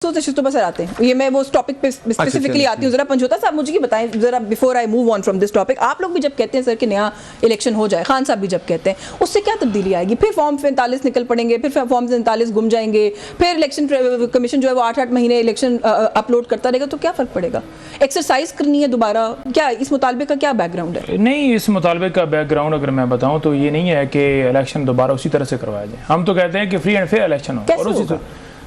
तो सर आते हैं ये मैं वो टॉपिक पे स्पेसिफिकली आती हूँ। जरा पंजोता साहब मुझे ये बताएं जरा before I move on from this topic, आप लोग भी जब कहते हैं सर कि नया इलेक्शन हो जाए, खान साहब भी जब कहते हैं, उससे क्या तब्दीली आएगी? फिर फॉर्म 45 निकल पड़ेंगे, फिर फॉर्म 45 गुम जाएंगे, फिर इलेक्शन कमीशन जो है वो 8-8 महीने इलेक्शन अपलोड करता रहेगा, तो क्या फर्क पड़ेगा? एक्सरसाइज करनी है दोबारा क्या? इस मुतालबे का क्या बैकग्राउंड है? नहीं, इस मुतालबे का बैकग्राउंड अगर मैं बताऊं तो ये नहीं है कि इलेक्शन दोबारा उसी तरह से करवाया जाए। हम तो कहते हैं कि फ्री एंड फेयर इलेक्शन हो, और उसी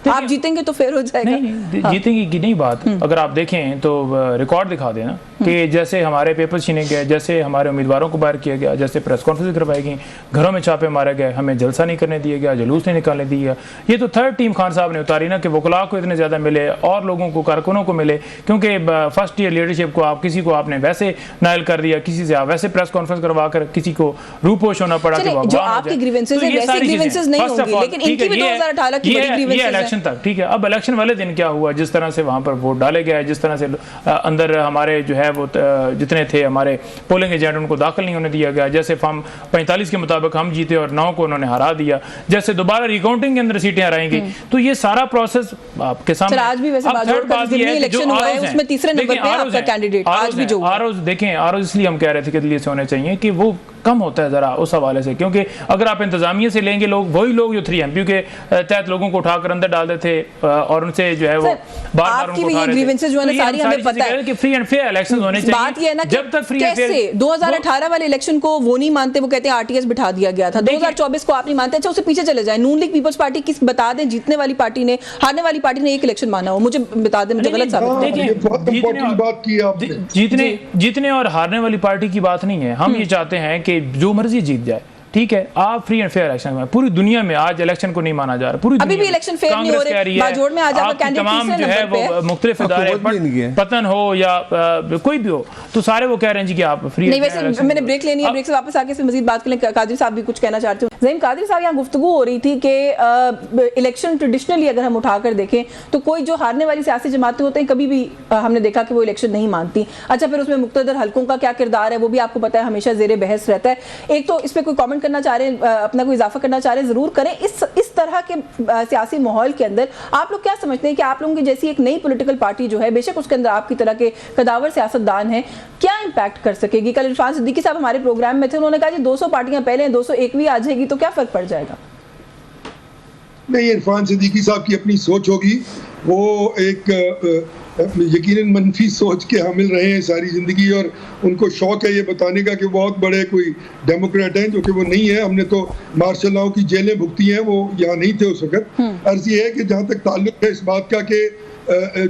आप जीतेंगे तो फेयर हो जाएगा। नहीं, जीतेंगे की नहीं बात। अगर आप देखें तो रिकॉर्ड दिखा देना कि जैसे हमारे पेपर छीने गए, जैसे हमारे उम्मीदवारों को बाहर किया गया, जैसे प्रेस कॉन्फ्रेंस करवाई गई, घरों में छापे मारे गए, हमें जलसा नहीं करने दिया गया, जुलूस नहीं निकालने दिया। ये तो थर्ड टीम खान साहब ने उतारी ना कि वकला को इतने ज़्यादा मिले और लोगों को, कारकुनों को मिले, क्योंकि फर्स्ट ईयर लीडरशिप को आप किसी को आपने वैसे नायल कर दिया, किसी से आप वैसे प्रेस कॉन्फ्रेंस करवा कर किसी को रूपोश होना पड़ा। जो आपकी ग्रीवेंसेस हैं वैसे ग्रीवेंसेस नहीं होंगे, लेकिन इनकी भी 2018 की बड़ी ग्रीवेंसेस हैं। इलेक्शन तक ठीक है। अब इलेक्शन वाले दिन क्या हुआ, जिस तरह से वहां पर वोट डाले गए, जिस तरह से अंदर हमारे जो है वो जितने थे हमारे पोलिंग एजेंट उनको दाखिल नहीं होने दिया गया, जैसे फॉर्म 45 के मुताबिक हम जीते और 9 को उन्होंने हरा दिया, जैसे दोबारा रिकाउंटिंग के अंदर सीटें हराएंगी, तो ये सारा प्रोसेस आपके सामने। आज भी वैसे इलेक्शन हुआ है, उसमें तीसरे नंबर पे आपका कैंडिडेट आज भी जो आरोज देखें, आरोज इसलिए हम कह रहे थे कि दिल्ली से होने चाहिए कि वो कम होता है जरा उस हवाले से, क्योंकि अगर आप इंतजामिया से लेंगे लोग, वही लोग जो 3 MP के तहत लोगों को उठाकर अंदर डाल देते और उनसे जो है वो बार-बार उनको उठा रहे थे। जो है सारी हमें पता है कि फ्री एंड फेयर इलेक्शन होने चाहिए। बात ये है ना जब तक फ्री एंड फेयर 2018 वाले इलेक्शन को वो नहीं मानते, वो कहते हैं RTS बिठा दिया गया था। 2024 को आप नहीं मानते। अच्छा उससे पीछे चले जाए, नून लीग पीपल्स पार्टी किस बता दें, जीतने वाली पार्टी ने, हारने वाली पार्टी ने एक इलेक्शन माना हो, मुझे बता दें, मुझे गलत साबित जीतने और हारने वाली पार्टी की बात नहीं है। हम ये चाहते हैं कि जो मर्जी जीत जाए, ठीक है, आप फ्री एंड फेयर इलेक्शन में। पूरी दुनिया में आज इलेक्शन को नहीं माना जा रहा, पूरी अभी भी इलेक्शन फेयर नहीं हो रहे। बाजोड़ में आज आपका कैंडिडेट तमाम जो है वो मुख्तलिफ इदारे, पतन हो या कोई भी हो, तो सारे वो कह रहे हैं जी कि आप फ्री। नहीं, वैसे मैंने ब्रेक लेनी है, ब्रेक से वापस आके मजीद बात करें। कादरी साहब भी कुछ कहना चाहते हो? ज़हीम कादरी साहब, यहाँ गुफ्तगू हो रही थी कि इलेक्शन ट्रेडिशनली अगर हम उठाकर देखें तो कोई जो हारने वाली सियासी जमातें होते हैं, कभी भी हमने देखा कि वो इलेक्शन नहीं मानती। अच्छा, फिर उसमें मुक्तदर हल्कों का क्या किरदार है वो भी आपको पता है, हमेशा जेर बहस रहता है। एक तो इस पर कोई कमेंट करना चाह रहे हैं, अपना कोई इजाफा करना चाह रहे हैं, जरूर करें। इस तरह के सियासी माहौल के अंदर आप लोग क्या समझते हैं कि आप लोगों की जैसी एक नई पॉलिटिकल पार्टी जो है, बेशक उसके अंदर आपकी तरह के कदावर सियासतदान हैं, क्या इंपैक्ट कर सकेगी? कल इरफान सिद्दीकी साहब हमारे प्रोग्राम में थे, उन्होंने कहा जी 200 पार्टियां पहले हैं, 201वीं आ जाएगी तो क्या फर्क पड़ जाएगा? नहीं, इरफान सिद्दीकी साहब की अपनी सोच होगी, वो एक यकीनन मनफी सोच के हामिल रहे हैं सारी ज़िंदगी, और उनको शौक़ है ये बताने का कि बहुत बड़े कोई डेमोक्रेट हैं, जो कि वो नहीं है। हमने तो मार्शल लॉ की जेलें भुगती हैं, वो यहाँ नहीं थे उस वक्त। अर्ज़ ये है कि जहाँ तक ताल्लुक़ है इस बात का कि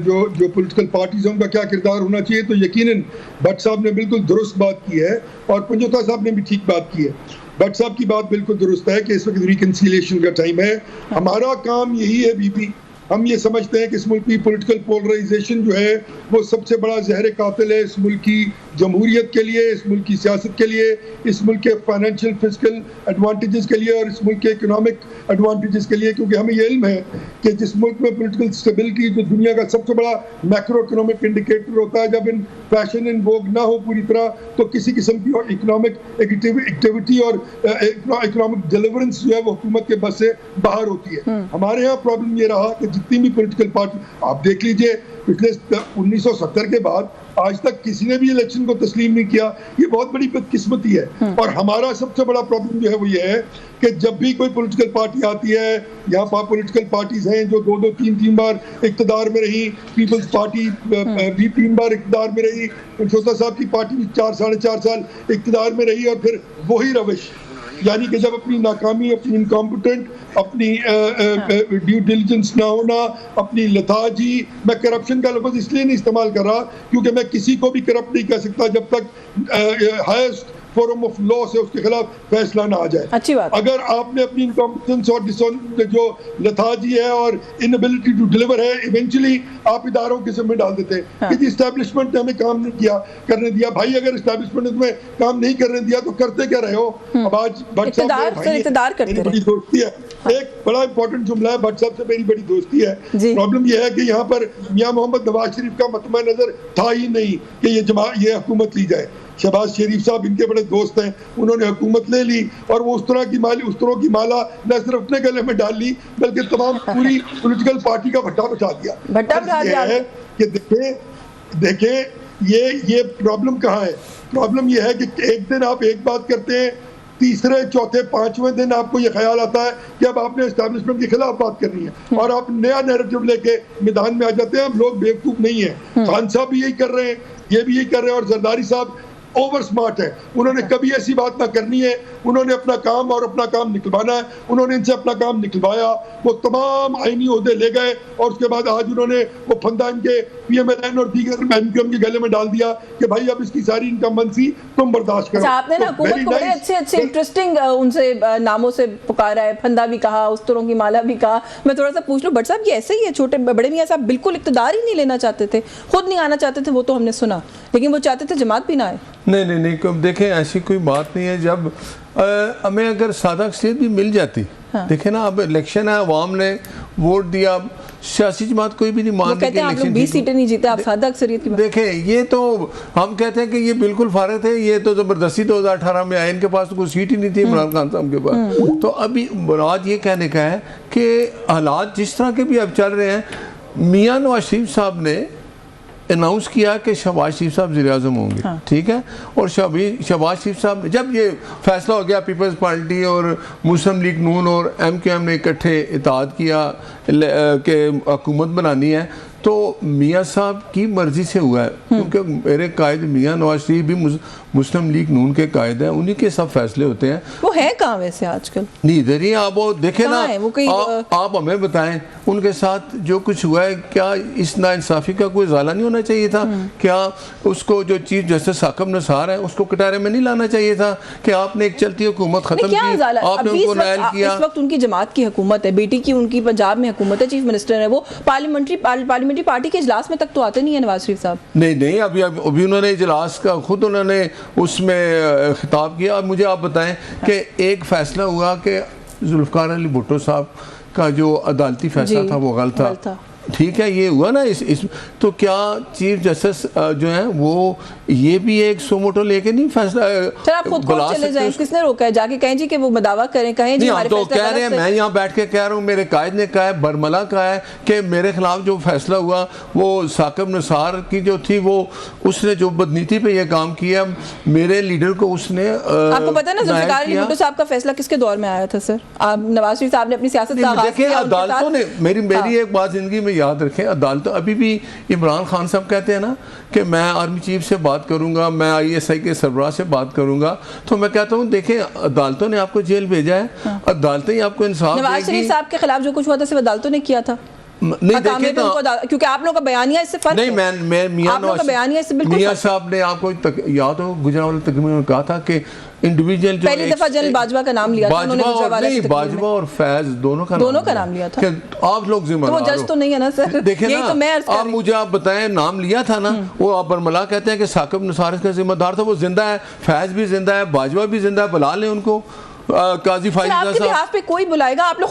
जो पॉलिटिकल पार्टीज़ हैं उनका क्या किरदार होना चाहिए, तो यकीनन भट्ट साहब ने बिल्कुल दुरुस्त बात की है और पंजोता साहब ने भी ठीक बात की है। भट्ट साहब की बात बिल्कुल दुरुस्त है कि इस वक्त रिकन्सिलिएशन का टाइम है। हमारा काम यही है बीपी, हम ये समझते हैं कि इस मुल्क की पॉलिटिकल पोलराइजेशन जो है वो सबसे बड़ा जहर कातिल है इस मुल्क की जमहूरियत के लिए, इस मुल्क की सियासत के लिए, इस मुल्क के फाइनेंशियल फिस्कल एडवांटेजेस के लिए और इस मुल्क के इकोनॉमिक एडवांटेजेस के लिए। क्योंकि हमें ये इल्म है कि जिस मुल्क में पॉलिटिकल स्टेबिलिटी जो दुनिया का सबसे बड़ा मैक्रो इकोनॉमिक इंडिकेटर होता है, जब इन फैशन इन वोग ना हो पूरी तरह, तो किसी किस्म की इकोनॉमिक एक्टिविटी और इकोनॉमिक डिलीवरेंस जो है वो हुकूमत के बस से बाहर होती है। हमारे यहाँ प्रॉब्लम ये रहा कि जितनी भी पॉलिटिकल पार्टी आप देख लीजिए, पिछले 1970 के बाद आज तक किसी ने भी इलेक्शन को तस्लीम नहीं किया। ये बहुत बड़ी बदकिस्मती है। और हमारा सबसे बड़ा प्रॉब्लम जो है वो ये है कि जब भी कोई पॉलिटिकल पार्टी आती है, यहाँ पर पॉलिटिकल पार्टीज हैं जो 2-2, 3-3 बार इक़्तिदार में रही, पीपल्स पार्टी भी 3 बार इक़्तिदार में रही, पंजोता साहब की पार्टी भी 4-4.5 साल इक़्तिदार में रही, और फिर वही रविश, यानी कि जब अपनी नाकामी, अपनी इनकॉम्पिटेंट, अपनी ड्यू डिलिजेंस ना होना, अपनी लताजी, मैं करप्शन का लफ्ज़ इसलिए नहीं इस्तेमाल कर रहा क्योंकि मैं किसी को भी करप्ट नहीं कह सकता जब तक हाईएस्ट फोरम ऑफ लॉ से उसके खिलाफ फैसला ना आ जाए। अच्छी बात। अगर आपने अपनी इनकॉम्पिटेंस और जो लथाजी है और इनएबिलिटी टू डिलीवर है, इवेंचुअली आप इदारों के जिम्मे डाल देते हैं। हाँ। कि इस्टेब्लिशमेंट ने हमें काम नहीं किया करने दिया। भाई अगर इस्टेब्लिशमेंट ने तुम्हें काम नहीं करने दिया तो करते क्या रहे हो? अब आज भट्ट साहब मेरी बड़ी दोस्ती है, एक बड़ा इंपॉर्टेंट जुमला है, भट्ट साहब से मेरी बड़ी दोस्ती है। प्रॉब्लम यह है कि यहाँ पर मियां मोहम्मद नवाज शरीफ का मतमा नजर था ही नहीं कि ये हुकूमत ली जाए। शहबाज शरीफ साहब इनके बड़े दोस्त हैं, उन्होंने हुकूमत ले ली और वो उस तरह की माला न सिर्फ अपने गले में डाल ली बल्कि तमाम पूरी पॉलिटिकल पार्टी का भट्टा बचा दिया। भट्टा बचा दिया है कि देखें ये प्रॉब्लम कहाँ है। प्रॉब्लम ये है कि एक दिन आप एक बात करते हैं, तीसरे चौथे पांचवें दिन आपको ये ख्याल आता है कि अब आपने एस्टैब्लिशमेंट के खिलाफ बात करनी है और आप नया नैरेटिव लेके मैदान में आ जाते हैं। हम लोग बेवकूफ नहीं है, खान साहब भी यही कर रहे हैं, ये भी यही कर रहे हैं और जरदारी साहब ओवर स्मार्ट है। उन्होंने कभी ऐसी बात ना करनी है, उन्होंने अपना काम और अपना काम निकलवाना है। उन्होंने इनसे अपना काम निकलवाया, वो तमाम आईनी ओहदे ले गए और उसके बाद आज उन्होंने वो फंदा इनके PMLN और दीगर महकम के गले में डाल दिया कि भाई अब इसकी सारी इनकम्बेंसी तुम बर्दाश्त करो। आपने ना हुकूमत को बड़े अच्छे इंटरेस्टिंग उनसे नामों से पुकारा है, फंदा भी कहा, उस्तरों की माला भी कहा। मैं थोड़ा सा पूछ लूं, भट्ट साहब ये ऐसे ही है, छोटे बड़े मियां साहब बिल्कुल इक़्तिदार ही नहीं लेना चाहते थे, खुद नहीं आना चाहते थे, वो तो हमने सुना, लेकिन वो चाहते थे जमात भी ना आए। नहीं देखें ऐसी कोई बात नहीं है। जब हमें अगर सादा अक्सरियत भी मिल जाती, देखें ना अब इलेक्शन है, अवाम ने वोट दिया, सियासी जमात कोई भी नहीं मान रही, आप लोग 20 सीटें नहीं जीते, आप सादा अक्सरियत की बात। देखें ये तो हम कहते हैं कि ये बिल्कुल फारिग थे, ये तो ज़बरदस्ती 2018 में आए, इनके पास तो कोई सीट ही नहीं थी इमरान खान साहब के पास। तो अभी मुराद ये कहने का है कि हालात जिस तरह के भी अब चल रहे हैं, मियां नवाज शरीफ साहब ने अनाउंस किया कि शहबाज शरीफ साहब वज़ीर-ए-आज़म होंगे, ठीक है, और शहबाज शरीफ साहब जब ये फैसला हो गया, पीपल्स पार्टी और मुस्लिम लीग नून और MQM ने इकट्ठे इत्तेहाद किया कि हुकूमत बनानी है, तो मियाँ साहब की मर्ज़ी से हुआ है, क्योंकि मेरे कायद मियाँ नवाज शरीफ भी मुस्लिम लीग नून के कायद हैं, उन्हीं के सब फैसले होते हैं। वो है कहाँ वैसे आजकल? नहीं इधर ही आप वो देखें ना, आप हमें बताएं उनके साथ जो कुछ हुआ है, क्या इस नाइंसाफ़ी का कोई ज़ाला नहीं होना चाहिए था? क्या उसको जो चीफ जस्टिस साकिब निसार है उसको कटारे में नहीं लाना चाहिए था कि आपने एक चलती हुकूमत खत्म की, आपने उनको नायल किया? इस वक्त उनकी जमात की हुकूमत है, बेटी की उनकी पंजाब में हुकूमत है, चीफ मिनिस्टर है, वो पार्लियामेंट्री पार्टी के इजलास में तक तो आते नहीं है नवाज शरीफ साहब। नहीं अभी उन्होंने इजलास का खुद उन्होंने उसमें खिताब किया। अब मुझे आप बताएं कि एक फैसला हुआ कि जुल्फ़िकार अली भुट्टो साहब का जो अदालती फैसला था वो गलत था, ठीक है, ये हुआ ना इस तो क्या चीफ जस्टिस जो है वो ये भी एक सोमोटो लेके नहीं फैसला आप खुद चले जाएं, किसने रोका है? जाके कहें जी कि वो दावा करें, कहें जी हमारे तो कह रहे हैं, मैं यहाँ बैठ के कह रहा हूँ, मेरे कायद ने कहा है, बरमला कहा है कि मेरे खिलाफ जो फैसला हुआ वो साकिब निसार की जो थी वो उसने जो बदनीति पे ये काम किया, मेरे लीडर को उसने आपको पता है ना जुल्फ़िकार अली भुट्टो साहब का फैसला किसके दौर में आया था सर? नवाज शरीफ साहब ने अपनी सियासत का आगाज़ किया, अदालतों ने मेरी एक बात जिंदगी में याद रखें, अदालत अभी भी इमरान खान साहब कहते हैं ना कि मैं आर्मी चीफ से बात करूंगा, मैं ISI के सरबराह से बात करूंगा, तो मैं कहता हूं देखें अदालतों ने आपको जेल भेजा है, अदालतें ही आपको इंसाफ देंगी। नवाज शरीफ साहब के खिलाफ जो कुछ हुआ था सिर्फ अदालतों ने किया था? नहीं देखें तो क्योंकि आप लोगों का बयानिया इससे फर्क नहीं, मैं मियां साहब ने आपको याद हो गुजरात वाले तकरीर में कहा था कि इंडिविजुअल जो पहली दफा जनरल बाजवा का नाम लिया था उन्होंने, बाजवा और फैज दोनों का नाम लिया था। आप लोग जिम्मेदार हो, तो जज तो नहीं है ना सर? देखें ना, तो आप मुझे आप बताएं, नाम लिया था ना, वो आप बरमला कहते हैं कि साकिब निसार का जिम्मेदार था, वो जिंदा है, फैज भी जिंदा है, बाजवा भी जिंदा है, बुला लें उनको, काजी फाइज़ साहब पे कोई बुलाएगा? आप लोग